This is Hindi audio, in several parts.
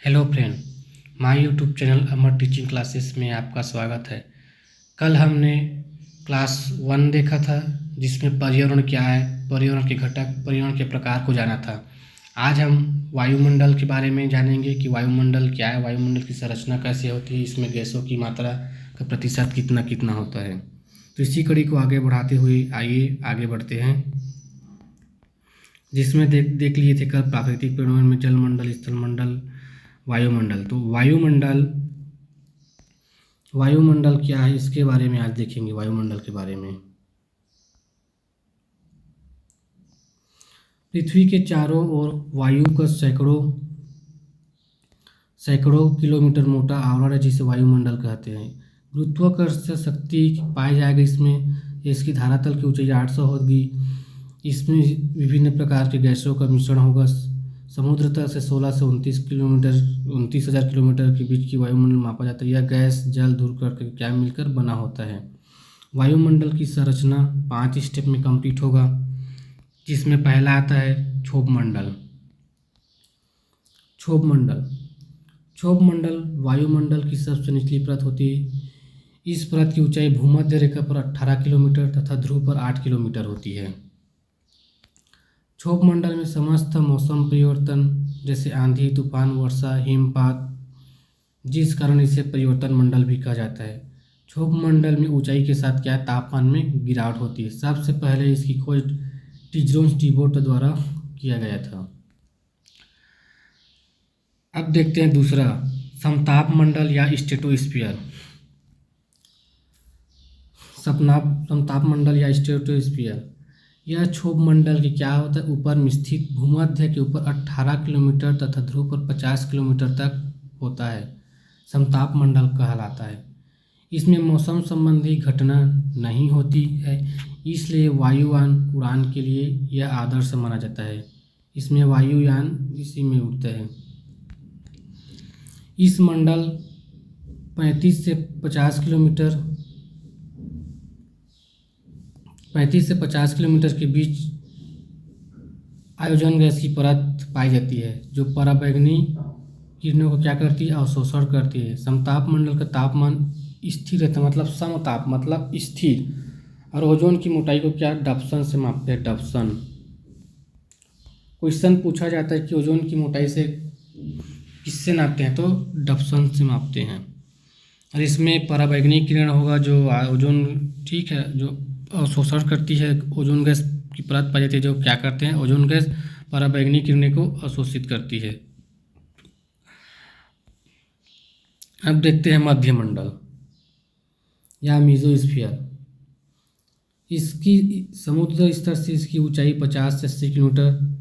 Hello friend, my YouTube channel Amar teaching classes में आपका स्वागत है। कल हमने क्लास 1 देखा था जिसमें पर्यावरण क्या है, पर्यावरण के घटक, पर्यावरण के प्रकार को जाना था। आज हम वायुमंडल के बारे में जानेंगे कि वायुमंडल क्या है, वायुमंडल की संरचना कैसे होती है, इसमें गैसों की मात्रा का प्रतिशत कितना कितना होता है। तो इसी कड़ी को आगे बढ़ाते हुए आइए आगे बढ़ते हैं, जिसमें देख लिए थे कल प्राकृतिक पर्यावरण में जलमंडल, स्थलमंडल, वायुमंडल। तो वायुमंडल क्या है इसके बारे में आज देखेंगे। वायुमंडल के बारे में पृथ्वी के चारों ओर वायु का सैकड़ों किलोमीटर मोटा आवरण है जिसे वायुमंडल कहते हैं। गुरुत्वाकर्षण शक्ति पाई जाएगी इसमें। इसकी धरातल की ऊंचाई 800 होगी। इसमें विभिन्न प्रकार के गैसों का मिश्रण होगा। समुद्र तल से 16 से 29,000 किलोमीटर के बीच की वायुमंडल मापा जाता है। यह गैस, जल, धूल कण क्या मिलकर बना होता है। वायुमंडल की संरचना 5 स्टेप में कंप्लीट होगा, जिसमें पहला आता है क्षोभमंडल। क्षोभमंडल वायुमंडल की सबसे निचली परत होती है। इस परत की ऊंचाई भूमध्य रेखा पर 18 किलोमीटर तथा ध्रुव पर 8 किलोमीटर होती है। क्षोभमंडल में समस्त मौसम परिवर्तन जैसे आंधी, तूफान, वर्षा, हिमपात, जिस कारण इसे परिवर्तन मंडल भी कहा जाता है। क्षोभमंडल में ऊंचाई के साथ क्या तापमान में गिरावट होती है। सबसे पहले इसकी खोज टीजरोन स्टीबोट द्वारा किया गया था। अब देखते हैं दूसरा, समताप मंडल या स्ट्रेटोस्फीयर। समताप मंडल या स्ट्रेटोस्फीयर, यह क्षोभमंडल की क्या होता है, ऊपर में स्थित भूमध्य के ऊपर 18 किलोमीटर तथा ध्रुव पर 50 किलोमीटर तक होता है। समताप मंडल कहलाता है। इसमें मौसम संबंधी घटना नहीं होती है, इसलिए वायुयान उड़ान के लिए यह आदर्श माना जाता है। इसमें वायुयान इसी में उड़ते हैं। इस मंडल 35 से 50 किलोमीटर के बीच आयोजन गैस की परत पाई जाती है, जो पराबैंगनी किरणों को क्या करती है, अवशोषण करती है। समताप मंडल का तापमान स्थिर रहता है, मतलब समताप मतलब स्थिर। और ओजोन की मोटाई को क्या डप्सन से मापते हैं, डप्सन। क्वेश्चन पूछा जाता है कि ओजोन की मोटाई से किससे नापते हैं, तो डप्सन से मापते हैं। और इसमें पराबैंगनी किरण होगा जो ओजोन, ठीक है, जो अवशोषण करती है। ओजोन गैस की परत पाई जाती है, जो क्या करते हैं, ओजोन गैस पराबैंगनी किरणें को अवशोषित करती है। अब देखते हैं मध्यमंडल या मीजोस्फीयर। इसकी समुद्र स्तर से इसकी ऊंचाई 50 से 80 किलोमीटर।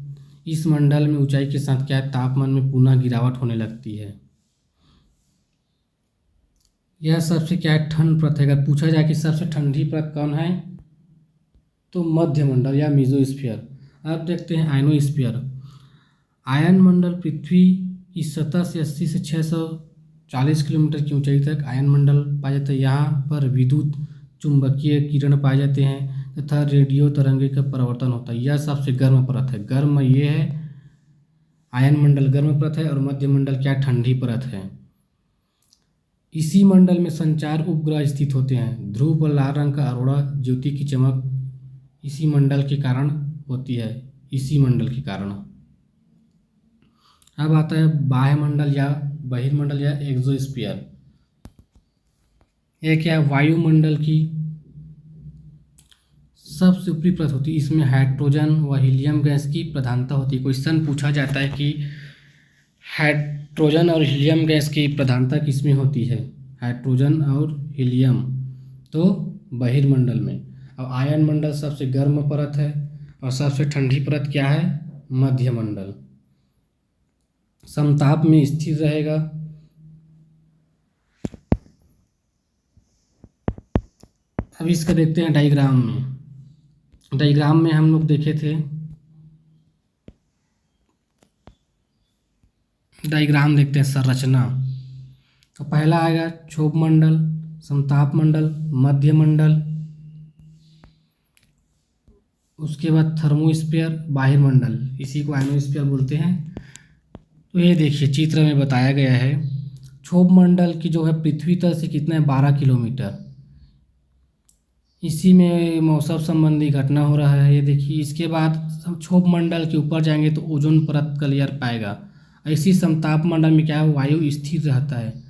इस मंडल में ऊंचाई के साथ क्या तापमान में पुनः गिरावट होने लगती है। यह सबसे क्या ठंड परत है। अगर पूछा जाए कि सबसे ठंडी परत कौन है, तो मध्यमंडल या मीजोस्फीयर। अब देखते हैं आयनोस्फीयर। आयन मंडल पृथ्वी की सतह से 80 से 640 किलोमीटर की ऊंचाई तक आयन मंडल पाया जाता है। यहाँ पर विद्युत चुंबकीय किरण पाए जाते हैं तथा रेडियो तरंगे का परिवर्तन होता है। यह सबसे गर्म परत है। गर्म ये है, आयन मंडल गर्म परत है और मध्य मंडल क्या ठंडी परत है। इसी मंडल में संचार उपग्रह स्थित होते हैं। ध्रुव पर लाल रंग का अरोड़ा ज्योति की चमक इसी मंडल के कारण होती है, इसी मंडल के कारण। अब आता है बाह्यमंडल या बहिर्मंडल या एक्सोस्फीयर। यह क्या वायुमंडल की सबसे ऊपरी परत होती है। इसमें हाइड्रोजन व हीलियम गैस की प्रधानता होती है। क्वेश्चन पूछा जाता है कि हाइड्रोजन और हीलियम गैस की प्रधानता किसमें होती है, हाइड्रोजन और हीलियम, तो बहिर्मंडल में। अब आयन मंडल सबसे गर्म परत है और सबसे ठंडी परत क्या है, मध्यमंडल। समताप में स्थिर रहेगा। अब इसका देखते हैं डायग्राम में हम लोग देखे थे, डायग्राम देखते हैं संरचना। तो पहला आएगा क्षोभमंडल, समताप मंडल, मध्यमंडल, उसके बाद थर्मोस्फीयर, बाह्यमंडल, इसी को आयनोस्फीयर बोलते हैं। तो ये देखिए चित्र में बताया गया है क्षोभ मंडल की जो है पृथ्वी तल से कितना है 12 किलोमीटर। इसी में मौसम संबंधी घटना हो रहा है। ये देखिए इसके बाद हम क्षोभ मंडल के ऊपर जाएंगे तो ओजोन परत का लेयर पाएगा। इसी समताप मंडल में क्या है वायु स्थिर रहता है,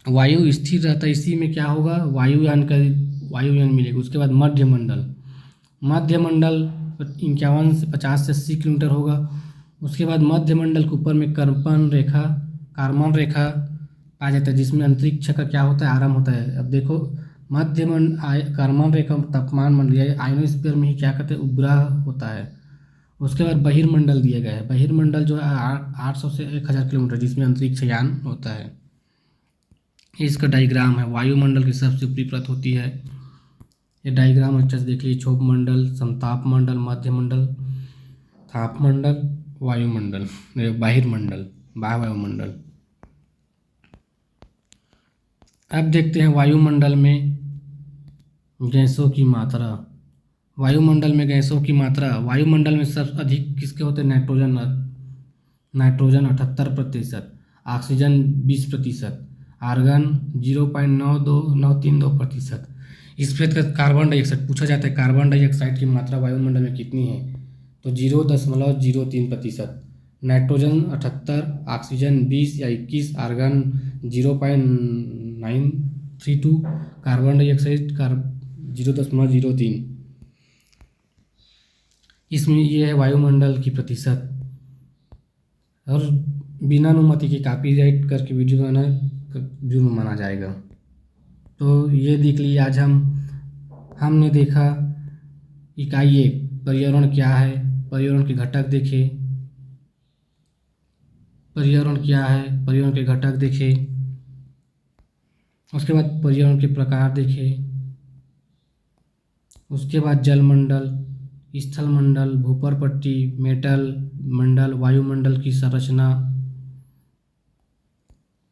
वायु स्थिर रहता है। इसी में क्या होगा वायुयान मिलेगा। उसके बाद मध्य मंडल 51 से 50 से 80 किलोमीटर होगा। उसके बाद मध्य मंडल के ऊपर में कार्बन रेखा पाया जाता है जिसमें अंतरिक्ष का क्या होता है आराम होता है। अब देखो कार्बन रेखा तापमान मंडल या आयनोस्फीयर में ही क्या कहते हैं उपग्रह होता है। उसके बाद बहिर्मंडल दिया गया है। बहिर्मंडल जो है 800 से 1000 किलोमीटर जिसमें अंतरिक्ष यान होता है। इसका डायग्राम है। वायुमंडल की सबसे ऊपरी परत होती है। ये डायग्राम अच्छे से देख लीजिए। क्षोभ मंडल, समताप मंडल, मध्य मंडल, ताप मंडल, वायुमंडल, बहिर्मंडल, वायुमंडल। अब देखते हैं वायुमंडल में गैसों की मात्रा। वायुमंडल में गैसों की मात्रा वायुमंडल में सबसे अधिक किसके होते हैं नाइट्रोजन 78%, ऑक्सीजन 20%, आर्गन 0.932%। इस का कार्बन डाइऑक्साइड पूछा जाता है। कार्बन डाइऑक्साइड की मात्रा वायुमंडल में कितनी है तो 0.03%, नाइट्रोजन 78, ऑक्सीजन 20 या 21, आर्गन 0.932, कार्बन डाइऑक्साइड 0.03। इसमें ये है वायुमंडल की प्रतिशत। और बिना अनुमति के कॉपीराइट करके वीडियो बनाना जुर्म माना जाएगा। तो ये देख लीजिए आज हमने देखा इकाई 1 पर्यावरण क्या है, पर्यावरण के घटक देखे। पर्यावरण क्या है, पर्यावरण के घटक देखे। उसके बाद पर्यावरण के प्रकार देखे। उसके बाद जलमंडल, स्थल मंडल, भूपर पट्टी, मेटल मंडल, वायुमंडल की संरचना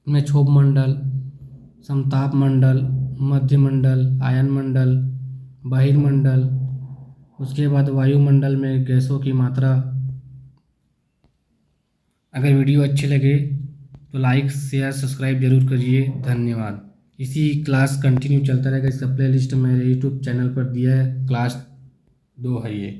में क्षोभ मंडल, समताप मंडल, मध्य मंडल, आयन मंडल, बहिर्मंडल। उसके बाद वायुमंडल में गैसों की मात्रा। अगर वीडियो अच्छे लगे तो लाइक शेयर सब्सक्राइब जरूर करिए। धन्यवाद। इसी क्लास कंटिन्यू चलता रहेगा। इसका प्लेलिस्ट मेरे यूट्यूब चैनल पर दिया है। क्लास 2 है ये।